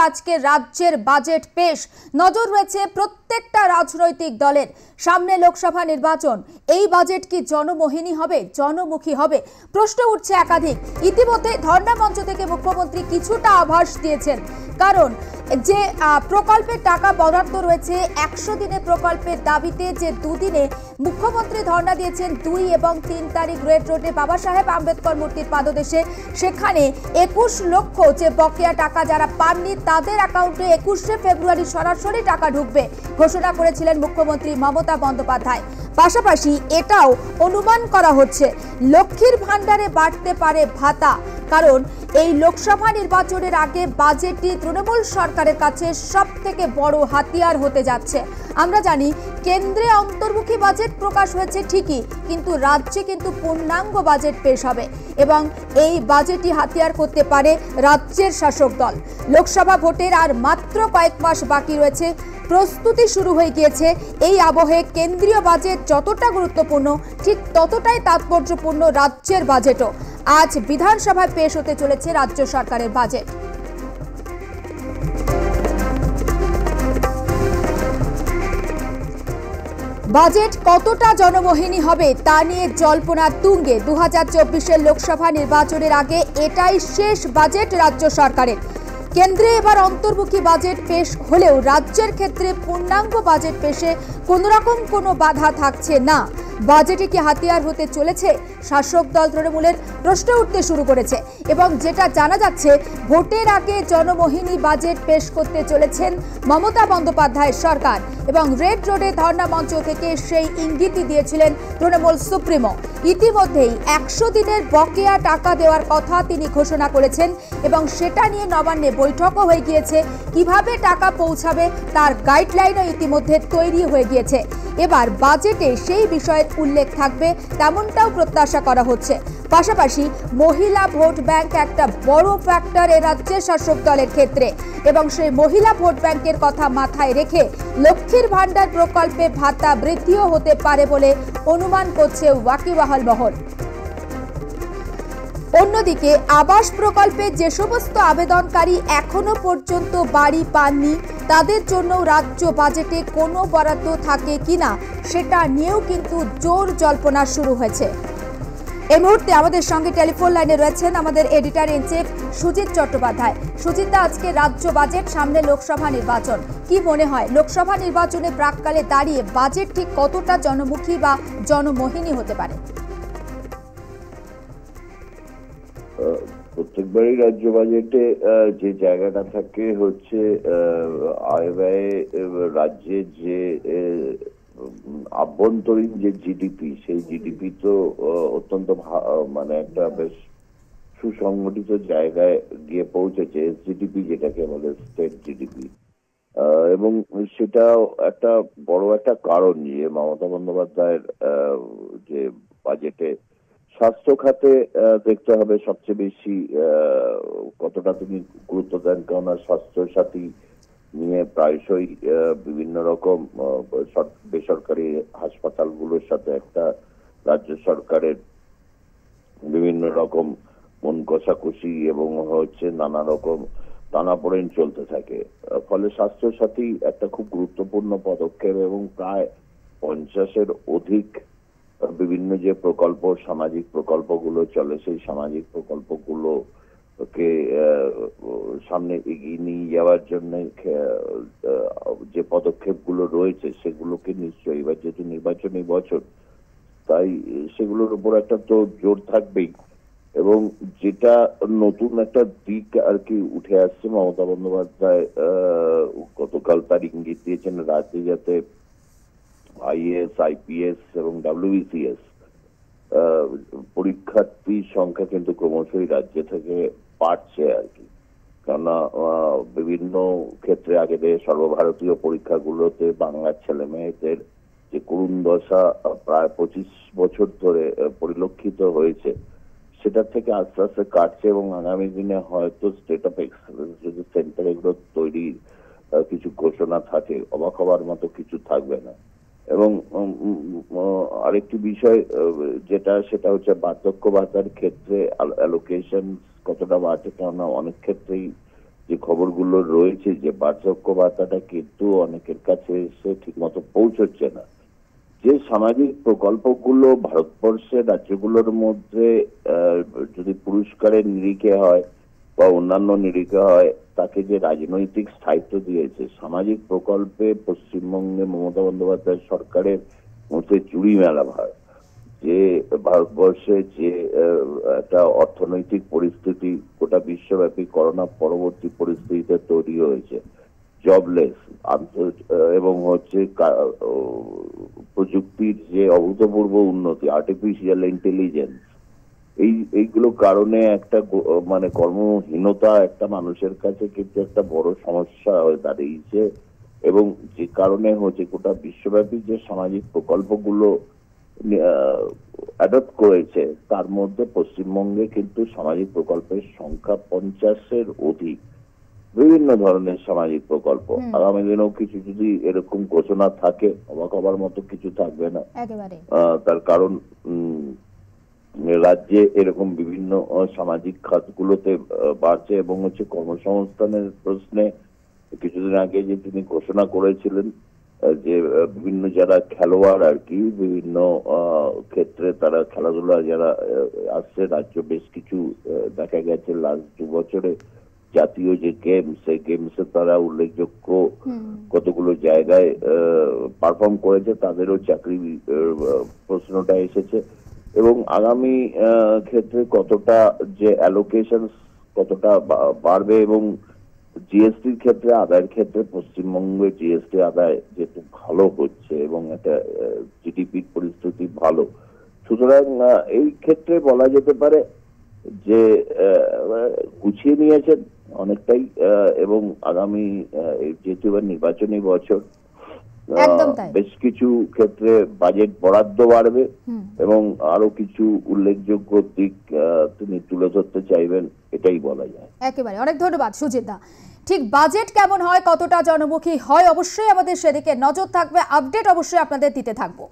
আজকে রাজ্যের বাজেট পেশ। নজর রয়েছে প্রত্যেকটা রাজনৈতিক দলের। সামনে লোকসভা নির্বাচন, এই বাজেট কি জনমোহিনী হবে, জনমুখী হবে? প্রশ্ন উঠছে একাধিক। ইতিমধ্যে ধর্ণা মঞ্চ থেকে মুখ্যমন্ত্রী কিছুটা আভাস দিয়েছেন, কারণ যে প্রকল্পের টাকা বরাদ্দ রয়েছে 100 দিনের প্রকল্পের দাবিতে যে দুদিনে মুখ্যমন্ত্রী ধর্ণা দিয়েছেন 2 এবং 3 তারিখ রেড রোডে বাবা সাহেব আম্বেদকর মূর্তির পাদদেশে, সেখানে 21 লক্ষ যে বকেয়া টাকা যারা পাননি তাদের অ্যাকাউন্টে 21শে ফেব্রুয়ারি সরাসরি টাকা ঢুকবে ঘোষণা করেছিলেন মুখ্যমন্ত্রী মমতা বন্দ্যোপাধ্যায়। পাশাপাশি এটাও অনুমান করা হচ্ছে লক্ষ্মীর ভান্ডারে বাড়তে পারে ভাতা, কারণ এই লোকসভা নির্বাচনের আগে বাজেটটি তৃণমূল সরকারের কাছে সবথেকে বড় হাতিয়ার হতে যাচ্ছে। আমরা জানি কেন্দ্রে অন্তর্মুখী বাজেট প্রকাশ হয়েছে ঠিকই, কিন্তু রাজ্যে কিন্তু পূর্ণাঙ্গ বাজেট পেশ হবে এবং এই বাজেটই হাতিয়ার করতে পারে রাজ্যের শাসক দল। লোকসভা ভোটের আর মাত্র কয়েক মাস বাকি রয়েছে, প্রস্তুতি শুরু হয়ে গিয়েছে। এই আবহে কেন্দ্রীয় বাজেট যতটা গুরুত্বপূর্ণ, ঠিক ততটাই তাৎপর্যপূর্ণ রাজ্যের বাজেটও। আজ বিধানসভায় পেশ হতে চলেছে রাজ্য সরকারের বাজেট। বাজেট কতটা জনমোহিনী হবে তা নিয়ে জল্পনা তুঙ্গে। 2024-এর লোকসভা নির্বাচনের আগে এটাই শেষ বাজেট রাজ্য সরকারের। কেন্দ্রে এবার অন্তর্মুখী বাজেট পেশ হলেও রাজ্যের ক্ষেত্রে পূর্ণাঙ্গ বাজেট পেশে কোনোরকম কোনো বাধা থাকছে না। বাজেটে কি হাতিয়ার হতে চলেছে শাসক দল তৃণমূলের? প্রশ্ন উঠতে শুরু করেছে এবং যেটা জানা যাচ্ছে ভোটের আগে জনমোহিনী বাজেট পেশ করতে চলেছেন মমতা বন্দ্যোপাধ্যায়ের সরকার এবং রেড রোডে ধর্ণা মঞ্চ থেকে সেই ইঙ্গিতই দিয়েছিলেন তৃণমূল সুপ্রিমো। ইতিমধ্যেই 100 দিনের বকেয়া টাকা দেওয়ার কথা তিনি ঘোষণা করেছেন এবং সেটা নিয়ে নবান্নে বৈঠকও হয়ে গিয়েছে। কিভাবে টাকা পৌঁছাবে তার গাইডলাইনও ইতিমধ্যে তৈরি হয়ে গিয়েছে। এবার বাজেটে সেই বিষয়ের উল্লেখ থাকবে তেমনটাও প্রত্যাশা করা হচ্ছে। পাশাপাশি মহিলা ভোট ব্যাংক একটা বড় ফ্যাক্টর এ রাজ্যের শাসক দলের ক্ষেত্রে এবং সেই মহিলা ভোট ব্যাংকের কথা মাথায় রেখে লক্ষ্মীর ভান্ডার প্রকল্পে ভাতা বৃদ্ধিও হতে পারে বলে অনুমান করছে ওয়াকিবহাল মহল। অন্যদিকে আবাস প্রকল্পে যে সমস্ত আবেদনকারী এখনো পর্যন্ত বাড়ি পাননি তাদের জন্য রাজ্য বাজেটে কোনো বরাদ্দ থাকে কিনা সেটা নিয়েও কিন্তু জোর জল্পনা শুরু হয়েছে। এই মুহূর্তে আমাদের সঙ্গে টেলিফোন লাইনে রয়েছেন আমাদের editor in chief Sujit Chattopadhyay. সুজিতদা, আজকে রাজ্য বাজেট, সামনে লোকসভা নির্বাচন, কি মনে হয় লোকসভা নির্বাচনে প্রাককালে দাঁড়িয়ে বাজেট ঠিক কতটা জনমুখী বা জনমোহিনী হতে পারে? প্রত্যেকবারই রাজ্য বাজেটে যে জায়গাটা থাকে হচ্ছে আয় ব্যয়ে রাজ্যের যে আভ্যন্তরীণ যে জিডিপি, সেই জিডিপি তো অত্যন্ত মানে একটা বেশ সুসংগঠিত জায়গায় গিয়ে পৌঁছেছে। এসজিডিপি যেটাকে বলে, স্টেট জিডিপি, এবং সেটা একটা বড় একটা কারণ যে মমতা বন্দ্যোপাধ্যায়ের যে বাজেটে স্বাস্থ্য খাতে দেখতে হবে সবচেয়ে বেশি কতটা তিনি গুরুত্ব দেন, কেননা স্বাস্থ্য সাথী নিয়ে প্রায়শই বিভিন্ন রকম বেসরকারি হাসপাতালগুলোর সাথে একটা রাজ্য সরকারের বিভিন্ন রকম মন কষাকষি এবং হচ্ছে নানা রকম টানাপোড়েন চলতে থাকে। ফলে স্বাস্থ্য সাথী একটা খুব গুরুত্বপূর্ণ পদক্ষেপ এবং প্রায় 50-এর অধিক বিভিন্ন যে প্রকল্প, সামাজিক প্রকল্পগুলো চলে, সেই সামাজিক প্রকল্পগুলোকে সামনে এগিয়ে নিয়ে যাওয়ার জন্য যে পদক্ষেপগুলো রয়েছে সেগুলোকে নিশ্চয়ই, এবার যেহেতু নির্বাচনী বছর, তাই সেগুলোর উপর একটা তো জোর থাকবেই। এবং যেটা নতুন একটা দিক আর কি উঠে আসছে, মমতা বন্দ্যোপাধ্যায় গতকাল তার ইঙ্গিত দিয়েছেন রাজ্যে যাতে আইএএস, আইপিএস এবং WBCS পরীক্ষার্থীর সংখ্যা কিন্তু ক্রমশই রাজ্য থেকে বাড়ছে আর কি। কেননা বিভিন্ন ক্ষেত্রে আগে সর্বভারতীয় পরীক্ষাগুলোতে বাংলার ছেলে মেয়েদের যে করুণ দশা প্রায় 25 বছর ধরে পরিলক্ষিত হয়েছে, সেটার থেকে আস্তে আস্তে কাটছে এবং আগামী দিনে হয়তো স্টেট অফ এক্সেলেন্স যদি সেন্টার এগুলো তৈরির কিছু ঘোষণা থাকে, অবাক হওয়ার মতো কিছু থাকবে না। এবং আরেকটি বিষয় যেটা, সেটা হচ্ছে বার্ধক্য ভাতার ক্ষেত্রে অ্যালোকেশন কতটা বাড়ছে, কেননা অনেক ক্ষেত্রেই যে খবরগুলো রয়েছে যে বার্ধক্য ভাতাটা কিন্তু অনেকের কাছে এসে ঠিক মতো পৌঁছচ্ছে না। যে সামাজিক প্রকল্পগুলো ভারতবর্ষের রাজ্যগুলোর মধ্যে যদি পুরস্কারের নিরিখে হয় বা অন্যান্য নিরিখে হয়, তাকে যে রাজনৈতিক স্থায়িত্ব দিয়েছে, সামাজিক প্রকল্পে পশ্চিমবঙ্গে মমতা বন্দ্যোপাধ্যায় সরকারের মধ্যে চুরি মেলা ভার। যে ভারতবর্ষে যে একটা অর্থনৈতিক পরিস্থিতি গোটা বিশ্বব্যাপী করোনা পরবর্তী পরিস্থিতিতে তৈরি হয়েছে, জবলেস এবং হচ্ছে প্রযুক্তির যে অভূতপূর্ব উন্নতি, আর্টিফিশিয়াল ইন্টেলিজেন্স, এইগুলো কারণে একটা মানে কর্মহীনতা একটা মানুষের কাছে কিন্তু একটা বড় সমস্যা হয়ে দাঁড়িয়েছে। এবং যে কারণে হচ্ছে গোটা বিশ্বব্যাপী যে সামাজিক প্রকল্পগুলো অ্যাডপ্ট করেছে, তার মধ্যে পশ্চিমবঙ্গে কিন্তু সামাজিক প্রকল্পের সংখ্যা 50-এর অধিক, বিভিন্ন ধরনের সামাজিক প্রকল্প। আগামী দিনেও কিছু যদি এরকম ঘোষণা থাকে, অবাক হবার মতো কিছু থাকবে না। তার কারণ রাজ্যে এরকম বিভিন্ন সামাজিক খাতগুলোতে বাড়ছে এবং হচ্ছে কর্মসংস্থানের প্রশ্নে কিছুদিন আগে যে তিনি ঘোষণা করেছিলেন যে বিভিন্ন যারা খেলোয়াড় আর কি, বিভিন্ন ক্ষেত্রে তারা খেলাধুলা যারা আসছে, রাজ্য বেশ কিছু দেখা গেছে লাস্ট 2 বছরে জাতীয় যে গেমস, সেই গেমসে তারা উল্লেখযোগ্য কতগুলো জায়গায় পারফর্ম করেছে, তাদেরও চাকরি প্রশ্নটা এসেছে। এবং আগামী ক্ষেত্রে কতটা যে অ্যালোকেশন কতটা বাড়বে, এবং জিএসটির ক্ষেত্রে আদায়ের ক্ষেত্রে পশ্চিমবঙ্গে জিএসটি আদায় যেহেতু ভালো হচ্ছে এবং একটা জিডিপির পরিস্থিতি ভালো, সুতরাং এই ক্ষেত্রে বলা যেতে পারে যে গুছিয়ে নিয়েছেন অনেকটাই। এবং আগামী যেহেতু এবার নির্বাচনী বছর, বেশ কিছু ক্ষেত্রে বাজেট বরাদ্দ বাড়বে এবং আরো কিছু উল্লেখযোগ্য দিক তিনি তুলে ধরতে চাইবেন, এটাই বলা যায়। একেবারে অনেক ধন্যবাদ সুজিত দা। ঠিক বাজেট কেমন হয়, কতটা জনমুখী হয়, অবশ্যই আমাদের সেদিকে নজর থাকবে, আপডেট অবশ্যই আপনাদের দিতে থাকবো।